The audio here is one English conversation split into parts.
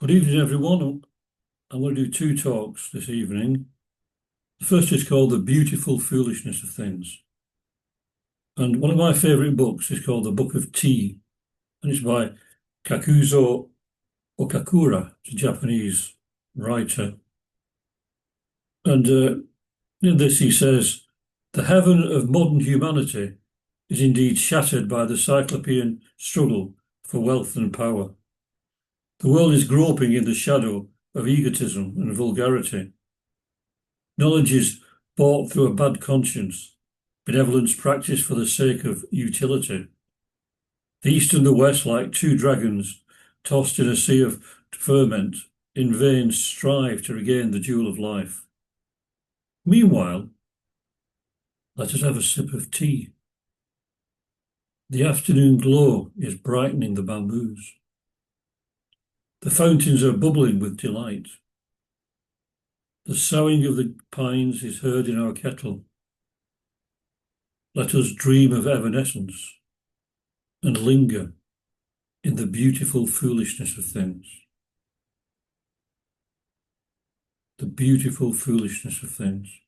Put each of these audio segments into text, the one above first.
Good evening, everyone. I'm going to do two talks this evening. The first is called The Beautiful Foolishness of Things. And one of my favourite books is called The Book of Tea, and it's by Kakuzo Okakura, a Japanese writer. And in this he says, "The heaven of modern humanity is indeed shattered by the cyclopean struggle for wealth and power. The world is groping in the shadow of egotism and vulgarity. Knowledge is bought through a bad conscience, benevolence practiced for the sake of utility. The East and the West, like two dragons tossed in a sea of ferment, in vain strive to regain the jewel of life. Meanwhile, let us have a sip of tea. The afternoon glow is brightening the bamboos. The fountains are bubbling with delight. The soughing of the pines is heard in our kettle. Let us dream of evanescence and linger in the beautiful foolishness of things." The beautiful foolishness of things.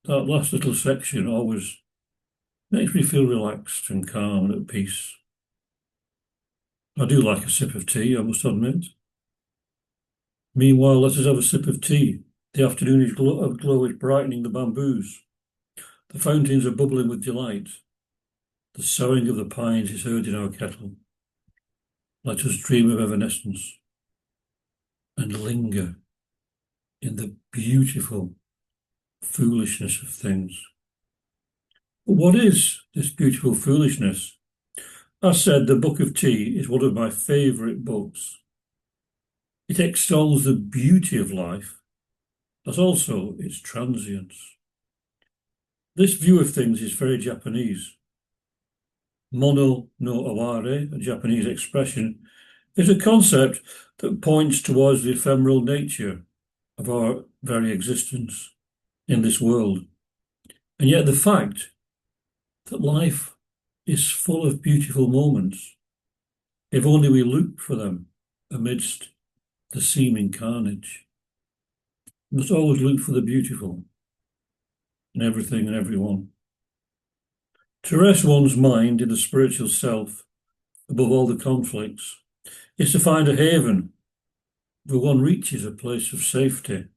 That last little section always makes me feel relaxed and calm and at peace. I do like a sip of tea, I must admit. Meanwhile, let us have a sip of tea. The afternoon glow is brightening the bamboos. The fountains are bubbling with delight. The soughing of the pines is heard in our kettle. Let us dream of evanescence and linger in the beautiful foolishness of things. But what is this beautiful foolishness? As said, the Book of Tea is one of my favourite books. It extols the beauty of life, as also its transience. This view of things is very Japanese. Mono no aware, a Japanese expression, is a concept that points towards the ephemeral nature of our very existence in this world. And yet the fact that life is full of beautiful moments, if only we look for them amidst the seeming carnage. We must always look for the beautiful in everything and everyone. To rest one's mind in the spiritual self above all the conflicts is to find a haven where one reaches a place of safety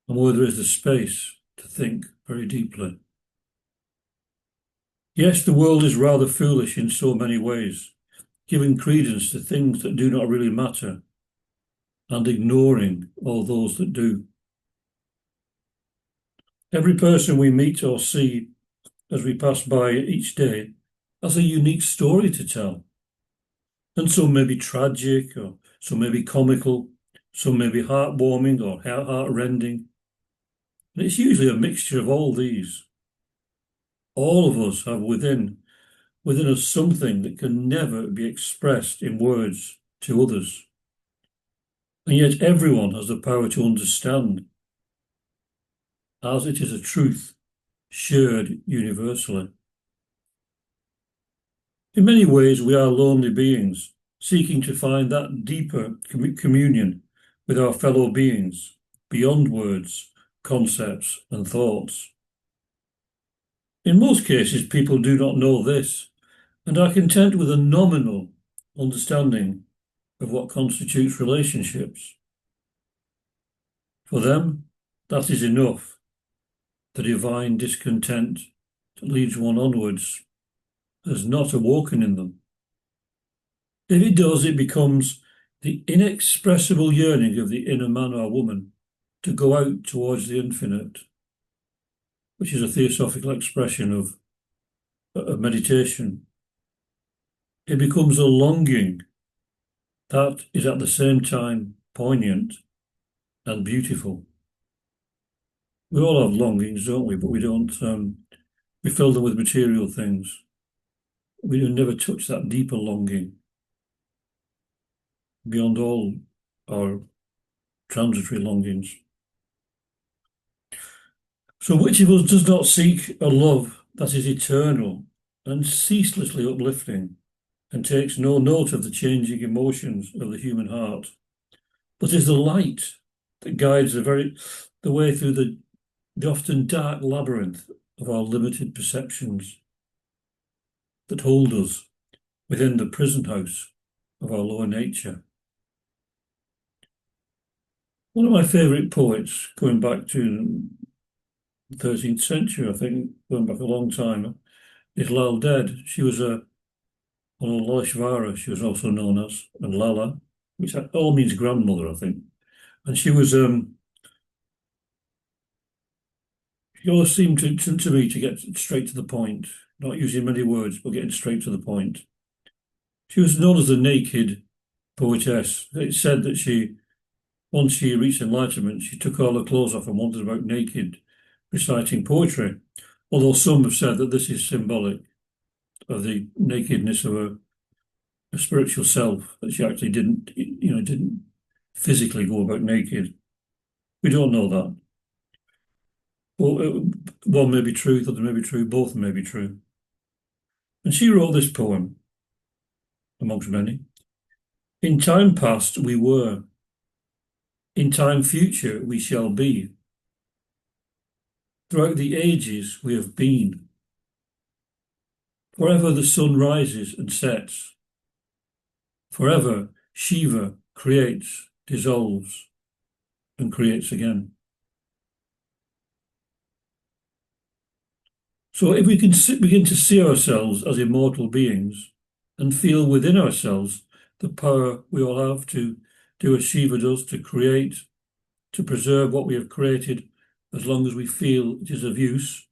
and where there is the space to think very deeply. Yes, the world is rather foolish in so many ways, giving credence to things that do not really matter and ignoring all those that do. Every person we meet or see as we pass by each day has a unique story to tell. And some may be tragic, or some may be comical, some may be heartwarming or heart-rending. And it's usually a mixture of all these. All of us have within us something that can never be expressed in words to others. And yet everyone has the power to understand, as it is a truth shared universally. In many ways, we are lonely beings, seeking to find that deeper communion with our fellow beings, beyond words, concepts, and thoughts. In most cases, people do not know this and are content with a nominal understanding of what constitutes relationships. For them, that is enough. The divine discontent that leads one onwards has not awoken in them. If it does, it becomes the inexpressible yearning of the inner man or woman to go out towards the infinite, which is a theosophical expression of meditation. It becomes a longing that is at the same time poignant and beautiful. We all have longings, don't we? But we don't, we fill them with material things. We never touch that deeper longing beyond all our transitory longings. So which of us does not seek a love that is eternal and ceaselessly uplifting, and takes no note of the changing emotions of the human heart, but is the light that guides the way through the often dark labyrinth of our limited perceptions, that hold us within the prison house of our lower nature. One of my favourite poets, going back to the 13th century, I think, going back a long time, is Lal Dead. She was a Laleshvara, she was also known as, and Lala, which all means grandmother, I think. And she was, she always seemed to me to get straight to the point, not using many words, but getting straight to the point. She was known as the naked poetess. It's said that once she reached enlightenment, she took all her clothes off and wandered about naked, reciting poetry. Although some have said that this is symbolic of the nakedness of a spiritual self, that she actually didn't physically go about naked. We don't know that. Well, one may be true, the other may be true, both may be true. And she wrote this poem, amongst many. In time past we were, in time future we shall be. Throughout the ages we have been. Forever the sun rises and sets. Forever Shiva creates, dissolves, and creates again. So if we can begin to see ourselves as immortal beings and feel within ourselves the power we all have to do as Shiva does, to create, to preserve what we have created as long as we feel it is of use,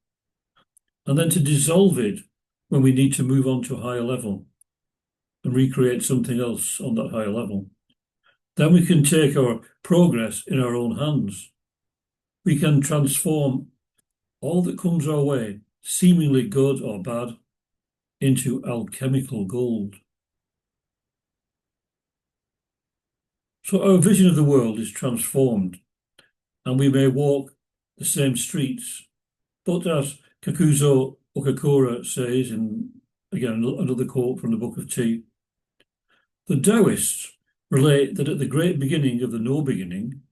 and then to dissolve it when we need to move on to a higher level and recreate something else on that higher level, then we can take our progress in our own hands. We can transform all that comes our way, seemingly good or bad, into alchemical gold. So our vision of the world is transformed, and we may walk the same streets, but as Kakuzo Okakura says, in again another quote from the Book of Tea, the Taoists relate that at the great beginning of the no beginning,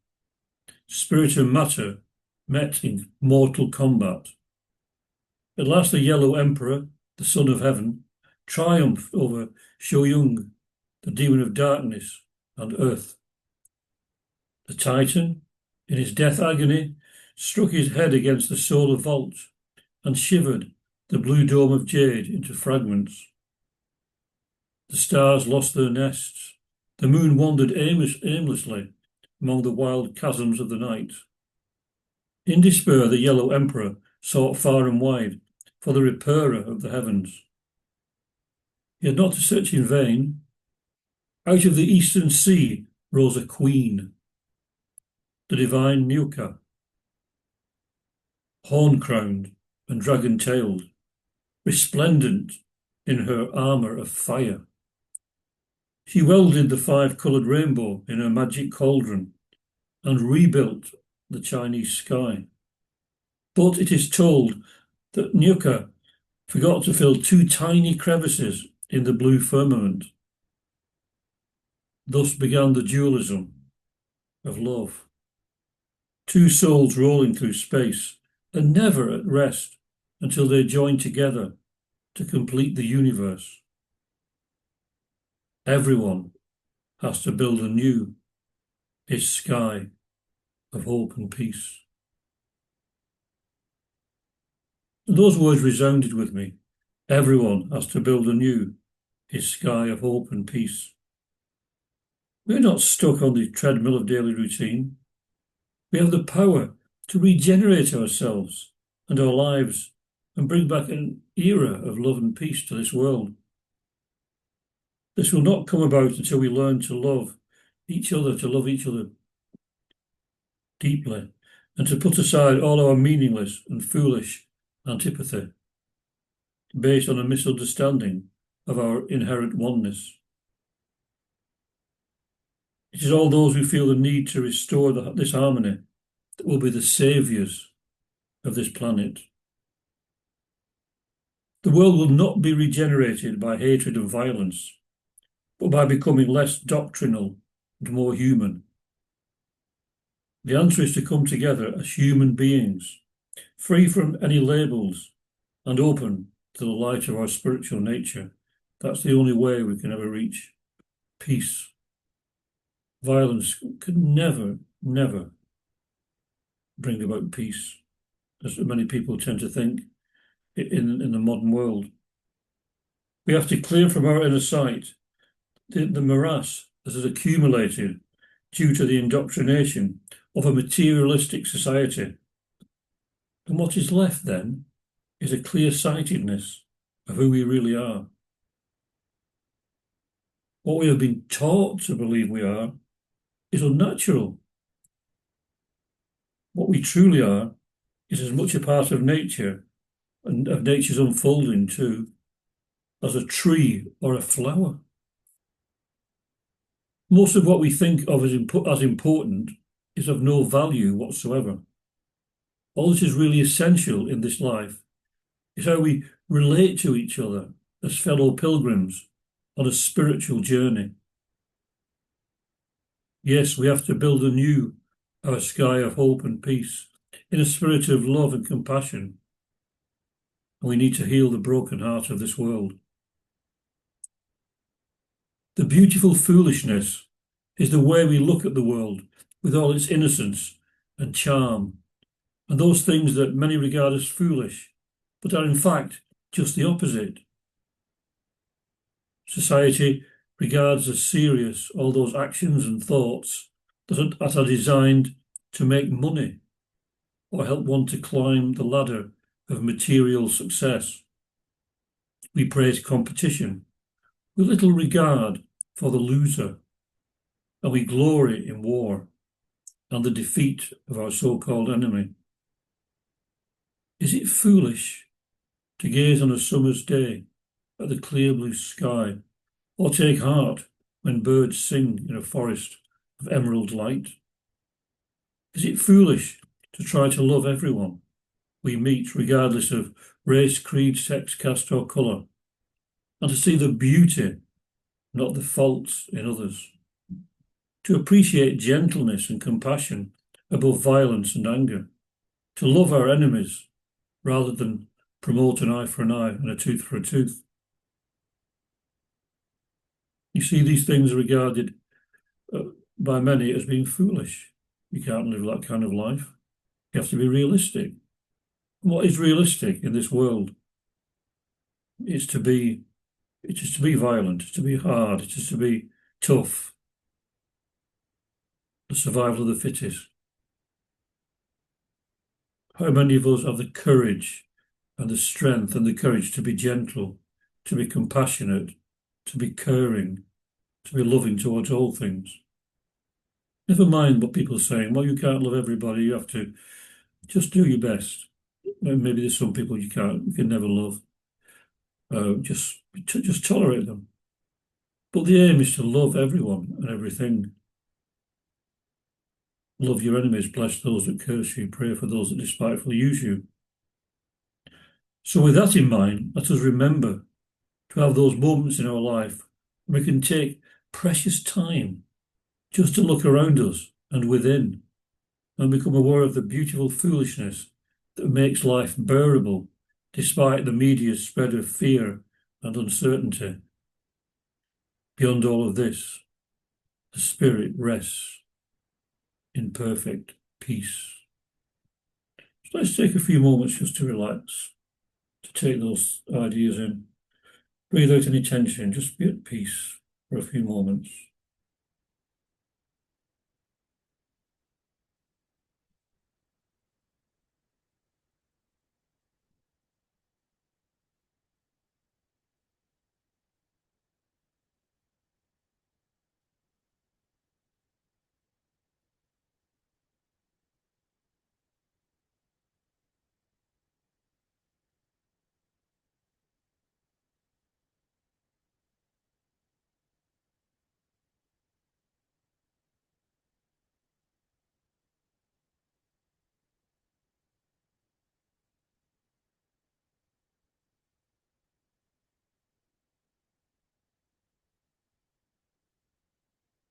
spirit and matter met in mortal combat. At last the Yellow Emperor, the Son of Heaven, triumphed over Shoyung, the demon of darkness and earth. The Titan, in his death agony, struck his head against the solar vault and shivered the blue dome of jade into fragments. The stars lost their nests. The moon wandered aimlessly among the wild chasms of the night. In despair, the Yellow Emperor sought far and wide for the repairer of the heavens. He had not to search in vain. Out of the eastern sea rose a queen, the divine Nyuka, horn-crowned and dragon-tailed, resplendent in her armour of fire. She welded the five-coloured rainbow in her magic cauldron and rebuilt the Chinese sky. But it is told that Nyuka forgot to fill two tiny crevices in the blue firmament. Thus began the dualism of love. Two souls rolling through space and never at rest until they join together to complete the universe. Everyone has to build anew his sky of hope and peace. And those words resounded with me. Everyone has to build anew his sky of hope and peace. We're not stuck on the treadmill of daily routine. We have the power to regenerate ourselves and our lives and bring back an era of love and peace to this world. This will not come about until we learn to love each other deeply, and to put aside all our meaningless and foolish antipathy based on a misunderstanding of our inherent oneness. It is all those who feel the need to restore this harmony that will be the saviours of this planet. The world will not be regenerated by hatred and violence, but by becoming less doctrinal and more human. The answer is to come together as human beings, free from any labels and open to the light of our spiritual nature. That's the only way we can ever reach peace. Violence can never, never bring about peace, as many people tend to think in the modern world. We have to clear from our inner sight the morass that has accumulated due to the indoctrination of a materialistic society. And what is left then is a clear-sightedness of who we really are. What we have been taught to believe we are is unnatural. What we truly are is as much a part of nature and of nature's unfolding too, as a tree or a flower. Most of what we think of as important is of no value whatsoever. All that is really essential in this life is how we relate to each other as fellow pilgrims on a spiritual journey. Yes, we have to build anew our sky of hope and peace in a spirit of love and compassion. And we need to heal the broken heart of this world. The beautiful foolishness is the way we look at the world with all its innocence and charm, and those things that many regard as foolish, but are in fact just the opposite. Society regards as serious all those actions and thoughts that are designed to make money or help one to climb the ladder of material success. We praise competition with little regard for the loser, and we glory in war and the defeat of our so-called enemy. Is it foolish to gaze on a summer's day at the clear blue sky, or take heart when birds sing in a forest of emerald light? Is it foolish to try to love everyone we meet, regardless of race, creed, sex, caste, or colour, and to see the beauty, not the faults, in others? To appreciate gentleness and compassion above violence and anger, to love our enemies rather than promote an eye for an eye and a tooth for a tooth. You see, these things are regarded by many as being foolish. You can't live that kind of life. You have to be realistic. What is realistic in this world? It is to be violent, it's to be hard, it is to be tough. The survival of the fittest. How many of us have the courage and the strength and the courage to be gentle, to be compassionate, to be caring, to be loving towards all things? Never mind what people are saying. Well, you can't love everybody. You have to just do your best. Maybe there's some people you can never love. Just tolerate them. But the aim is to love everyone and everything. Love your enemies, bless those that curse you, pray for those that despitefully use you. So with that in mind, let us remember to have those moments in our life where we can take precious time just to look around us and within and become aware of the beautiful foolishness that makes life bearable despite the media's spread of fear and uncertainty. Beyond all of this, the spirit rests in perfect peace. So let's take a few moments just to relax, to take those ideas in. Breathe out any tension, just be at peace for a few moments.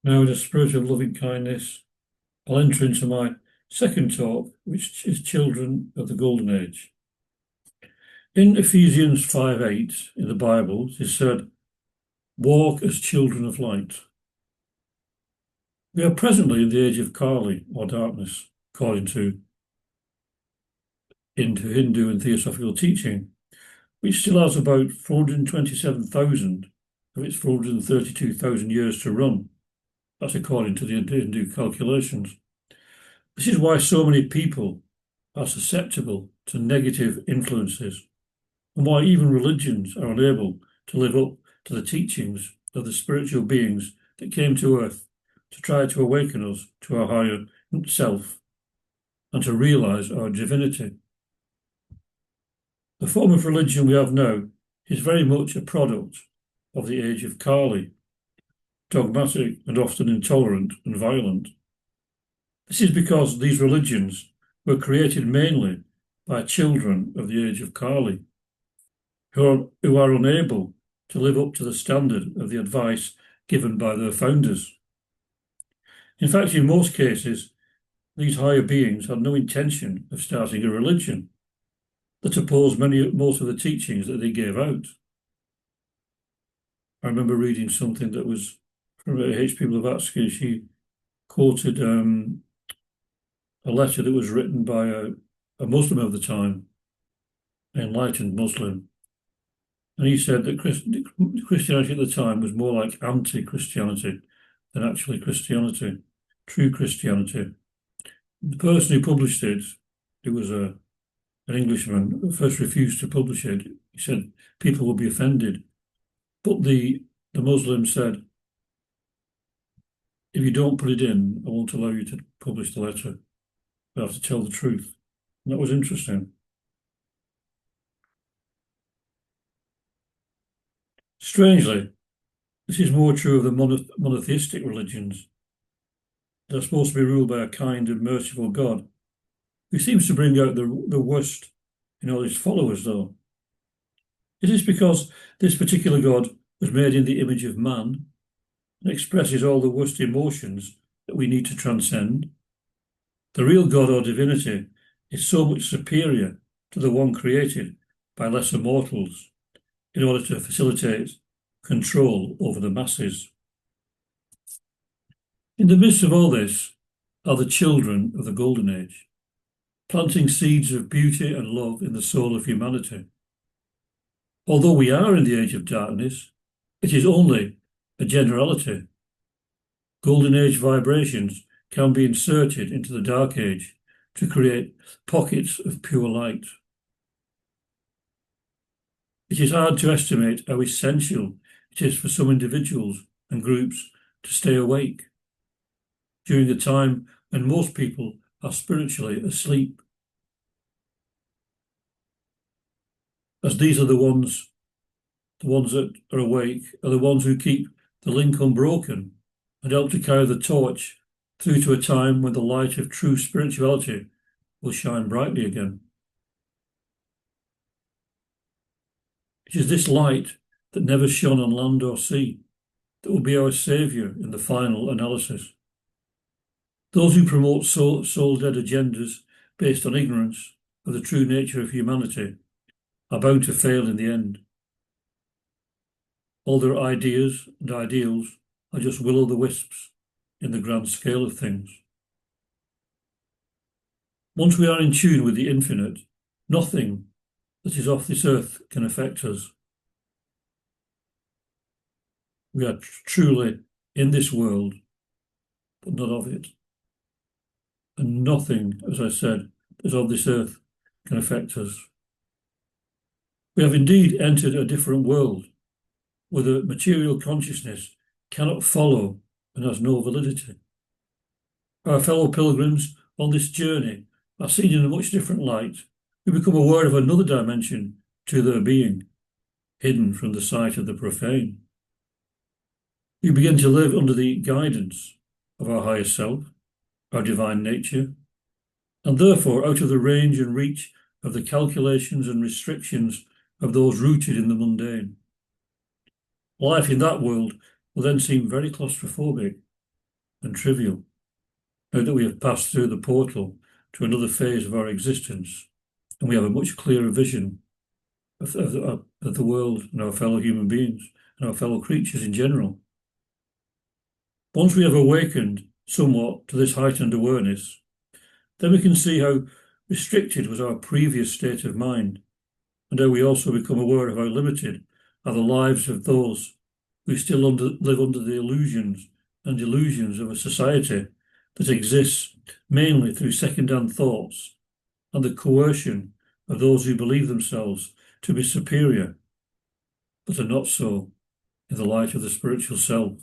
Now, in a spirit of loving kindness, I'll enter into my second talk, which is Children of the Golden Age. In Ephesians 5:8 in the Bible, it is said, "Walk as children of light." We are presently in the age of Kali, or darkness, according to into Hindu and Theosophical teaching, which still has about 427,000 of its 432,000 years to run. That's according to the Hindu calculations. This is why so many people are susceptible to negative influences, and why even religions are unable to live up to the teachings of the spiritual beings that came to earth to try to awaken us to our higher self and to realize our divinity. The form of religion we have now is very much a product of the age of Kali, dogmatic and often intolerant and violent. This is because these religions were created mainly by children of the age of Kali, who are unable to live up to the standard of the advice given by their founders. In fact, in most cases, these higher beings had no intention of starting a religion that opposed most of the teachings that they gave out. I remember reading something that was from H.P. Blavatsky. She quoted a letter that was written by a Muslim of the time, an enlightened Muslim. And he said that Christianity at the time was more like anti-Christianity than actually Christianity, true Christianity. The person who published it was an Englishman, first refused to publish it. He said people would be offended. But the Muslim said, if you don't put it in, I won't allow you to publish the letter. I have to tell the truth. And that was interesting. Strangely, this is more true of the monotheistic religions. They're supposed to be ruled by a kind and merciful God, who seems to bring out the worst in all his followers, though. It is because this particular God was made in the image of man and expresses all the worst emotions that we need to transcend. The real God or divinity is so much superior to the one created by lesser mortals in order to facilitate control over the masses. In the midst of all this are the children of the Golden Age, planting seeds of beauty and love in the soul of humanity. Although we are in the age of darkness, it is only a generality. Golden Age vibrations can be inserted into the Dark Age to create pockets of pure light. It is hard to estimate how essential it is for some individuals and groups to stay awake during a time when most people are spiritually asleep, as these are the ones that are awake are the ones who keep the link unbroken and help to carry the torch through to a time when the light of true spirituality will shine brightly again. It is this light that never shone on land or sea that will be our saviour in the final analysis. Those who promote soul-dead agendas based on ignorance of the true nature of humanity are bound to fail in the end. All their ideas and ideals are just will-o'-the-wisps in the grand scale of things. Once we are in tune with the infinite, nothing that is off this earth can affect us. We are truly in this world, but not of it. And nothing, as I said, that is of this earth can affect us. We have indeed entered a different world, where the material consciousness cannot follow and has no validity. Our fellow pilgrims on this journey are seen in a much different light, who become aware of another dimension to their being, hidden from the sight of the profane. We begin to live under the guidance of our higher self, our divine nature, and therefore out of the range and reach of the calculations and restrictions of those rooted in the mundane. Life in that world will then seem very claustrophobic and trivial, now that we have passed through the portal to another phase of our existence, and we have a much clearer vision of the world and our fellow human beings and our fellow creatures in general. Once we have awakened somewhat to this heightened awareness, then we can see how restricted was our previous state of mind, and how we also become aware of how limited are the lives of those who still live under the illusions and delusions of a society that exists mainly through second-hand thoughts and the coercion of those who believe themselves to be superior, but are not so in the light of the spiritual self.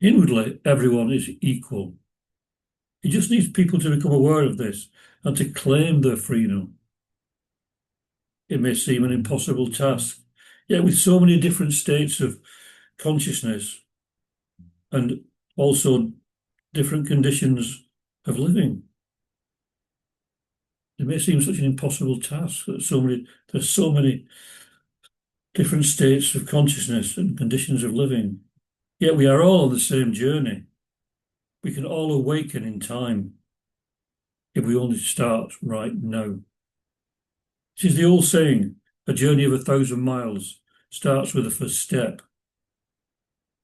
Inwardly, everyone is equal. It just needs people to become aware of this and to claim their freedom. It may seem an impossible task, yet with so many different states of consciousness and also different conditions of living, it may seem such an impossible task that there's so many different states of consciousness and conditions of living. Yet we are all on the same journey. We can all awaken in time if we only start right now. It is the old saying, a journey of 1,000 miles starts with the first step.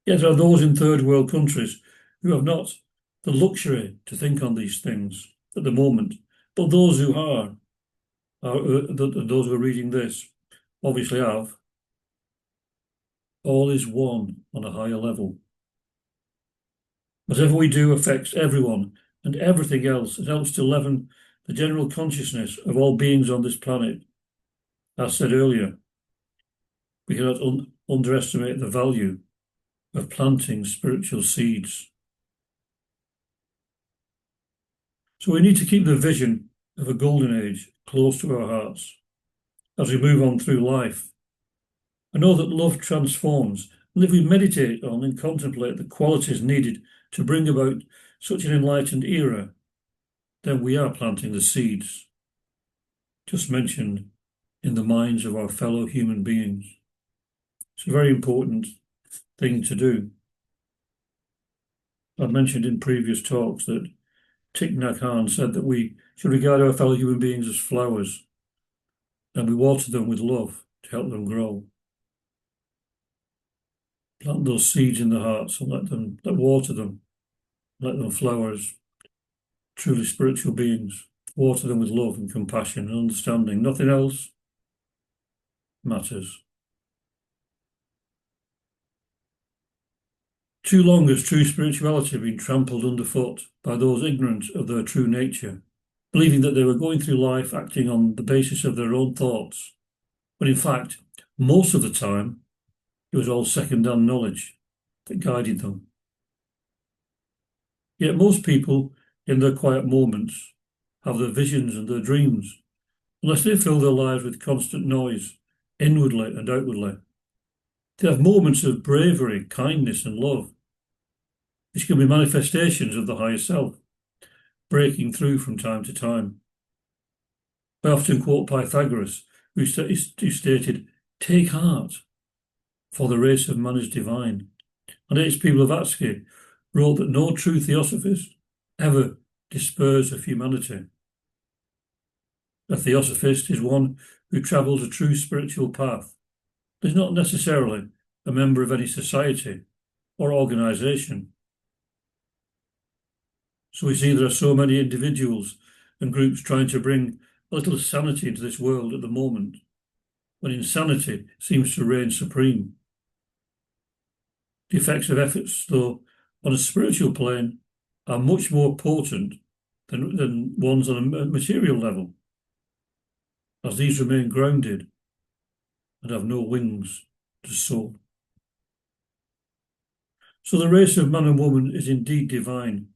Yet there are those in third world countries who have not the luxury to think on these things at the moment, but those who those who are reading this obviously have. All is one on a higher level. Whatever we do affects everyone and everything else. It helps to leaven the general consciousness of all beings on this planet. As said earlier, we cannot underestimate the value of planting spiritual seeds. So we need to keep the vision of a golden age close to our hearts as we move on through life. I know that love transforms, and if we meditate on and contemplate the qualities needed to bring about such an enlightened era, then we are planting the seeds just mentioned in the minds of our fellow human beings. It's a very important thing to do. I've mentioned in previous talks that Thich Nhat Hanh said that we should regard our fellow human beings as flowers, and we water them with love to help them grow. Plant those seeds in their hearts and let water them, let them flower as truly spiritual beings. Water them with love and compassion and understanding. Nothing else matters. Too long has true spirituality been trampled underfoot by those ignorant of their true nature, believing that they were going through life acting on the basis of their own thoughts, when in fact, most of the time, it was all second-hand knowledge that guided them. Yet most people, in their quiet moments, have their visions and their dreams, unless they fill their lives with constant noise, inwardly and outwardly. They have moments of bravery, kindness, and love, which can be manifestations of the higher self, breaking through from time to time. I often quote Pythagoras, who stated, "Take heart, for the race of man is divine." And H.P. Blavatsky wrote that no true theosophist ever despairs of humanity. A theosophist is one who travels a true spiritual path. Is not necessarily a member of any society or organisation. So we see there are so many individuals and groups trying to bring a little sanity into this world at the moment, when insanity seems to reign supreme. The effects of efforts, though, on a spiritual plane are much more potent than ones on a material level, as these remain grounded and have no wings to soar. So the race of man and woman is indeed divine,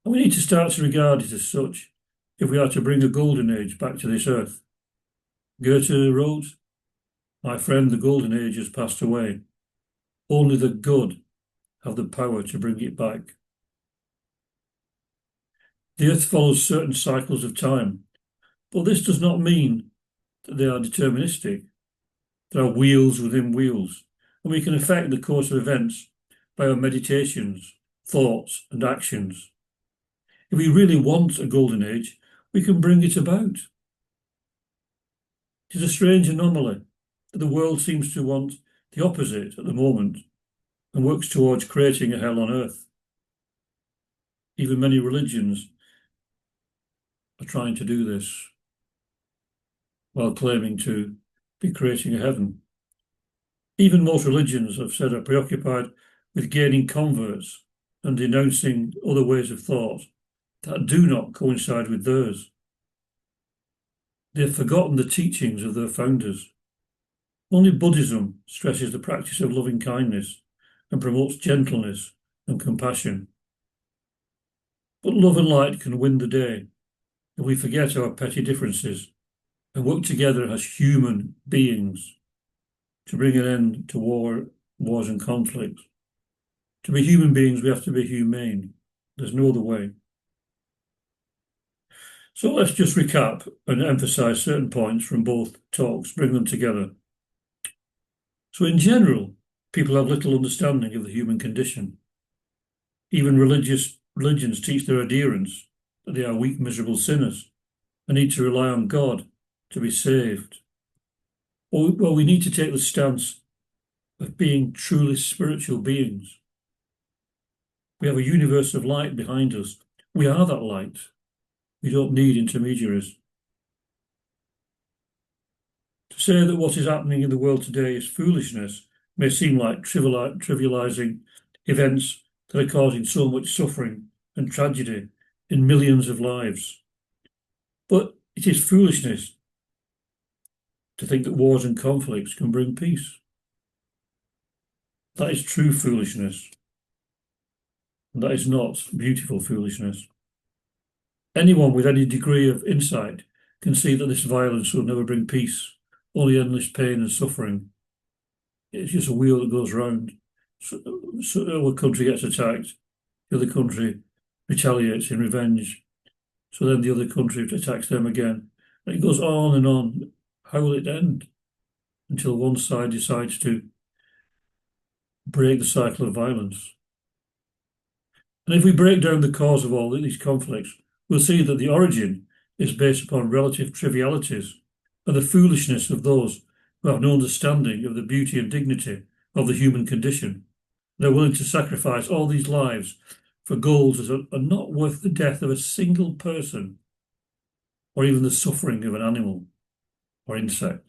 and we need to start to regard it as such if we are to bring a golden age back to this earth. Goethe wrote, "My friend, the golden age has passed away. Only the good have the power to bring it back." The earth follows certain cycles of time, but this does not mean that they are deterministic. There are wheels within wheels, and we can affect the course of events by our meditations thoughts, and actions. If we really want a golden age, we can bring it about. It is a strange anomaly that the world seems to want the opposite at the moment and works towards creating a hell on earth. Even many religions are trying to do this while claiming to be creating a heaven. Even most religions, I've said, are preoccupied with gaining converts and denouncing other ways of thought that do not coincide with theirs. They've forgotten the teachings of their founders. Only Buddhism stresses the practice of loving kindness and promotes gentleness and compassion. But love and light can win the day if we forget our petty differences and work together as human beings to bring an end to wars and conflicts. To be human beings, we have to be humane. There's no other way. So let's just recap and emphasize certain points from both talks, bring them together. So in general, people have little understanding of the human condition. Even religions teach their adherents that they are weak, miserable sinners and need to rely on God to be saved. Well, we need to take the stance of being truly spiritual beings. We have a universe of light behind us. We are that light. We don't need intermediaries. To say that what is happening in the world today is foolishness may seem like trivializing events that are causing so much suffering and tragedy in millions of lives. But it is foolishness to think that wars and conflicts can bring peace. That is true foolishness. And that is not beautiful foolishness. Anyone with any degree of insight can see that this violence will never bring peace, only endless pain and suffering. It's just a wheel that goes round. So one country gets attacked, the other country retaliates in revenge. So then the other country attacks them again. And it goes on and on. How will it end? Until one side decides to break the cycle of violence. And if we break down the cause of all these conflicts, we'll see that the origin is based upon relative trivialities and the foolishness of those who have no understanding of the beauty and dignity of the human condition. They're willing to sacrifice all these lives for goals that are not worth the death of a single person or even the suffering of an animal or insect.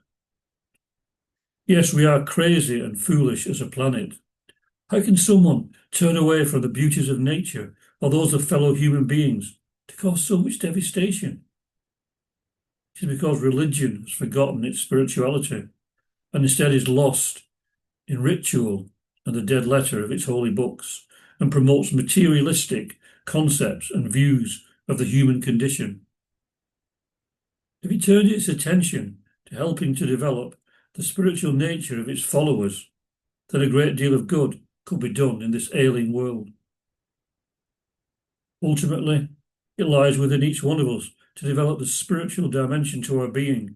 Yes, we are crazy and foolish as a planet. How can someone turn away from the beauties of nature or those of fellow human beings to cause so much devastation? It is because religion has forgotten its spirituality and instead is lost in ritual and the dead letter of its holy books and promotes materialistic concepts and views of the human condition. If it turned its attention to helping to develop the spiritual nature of its followers, then a great deal of good could be done in this ailing world. Ultimately, it lies within each one of us to develop the spiritual dimension to our being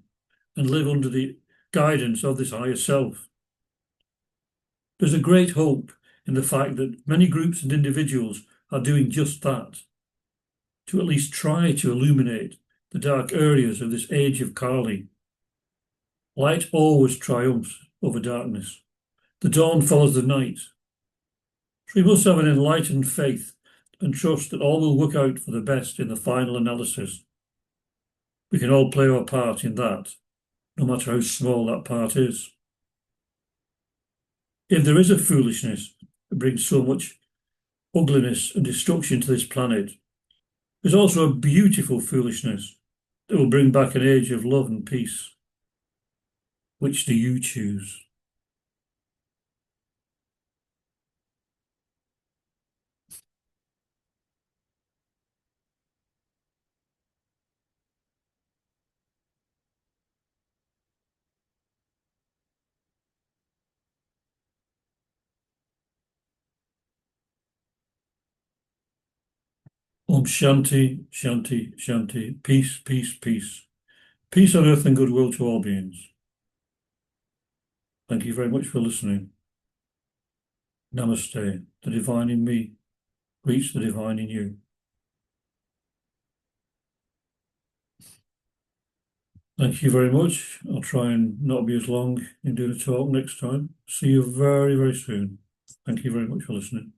and live under the guidance of this higher self. There's a great hope in the fact that many groups and individuals are doing just that, to at least try to illuminate the dark areas of this age of Kali. Light always triumphs over darkness. The dawn follows the night. So we must have an enlightened faith and trust that all will work out for the best in the final analysis. We can all play our part in that, no matter how small that part is. If there is a foolishness that brings so much ugliness and destruction to this planet, there's also a beautiful foolishness that will bring back an age of love and peace. Which do you choose? Om Shanti, Shanti, Shanti. Peace, peace, peace. Peace on earth and goodwill to all beings. Thank you very much for listening. Namaste, the divine in me. Reach the divine in you. Thank you very much. I'll try and not be as long in doing a talk next time. See you very, very soon. Thank you very much for listening.